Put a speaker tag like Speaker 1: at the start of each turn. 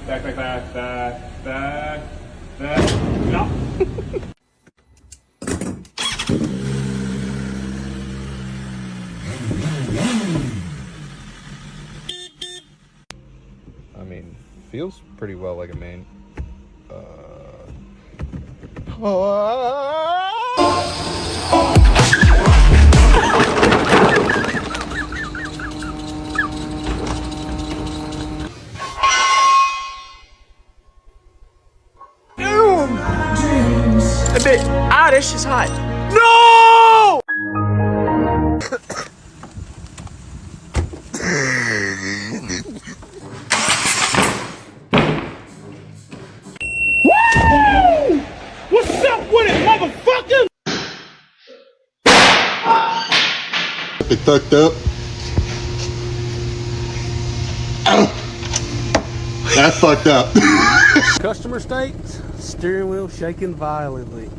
Speaker 1: Ja.
Speaker 2: I mean, feels pretty well like a main.
Speaker 3: A bit. Ah, this is hot. No!
Speaker 1: What's up with it, motherfucker?
Speaker 2: It fucked up. That's fucked up.
Speaker 4: Customer states, steering wheel shaking violently.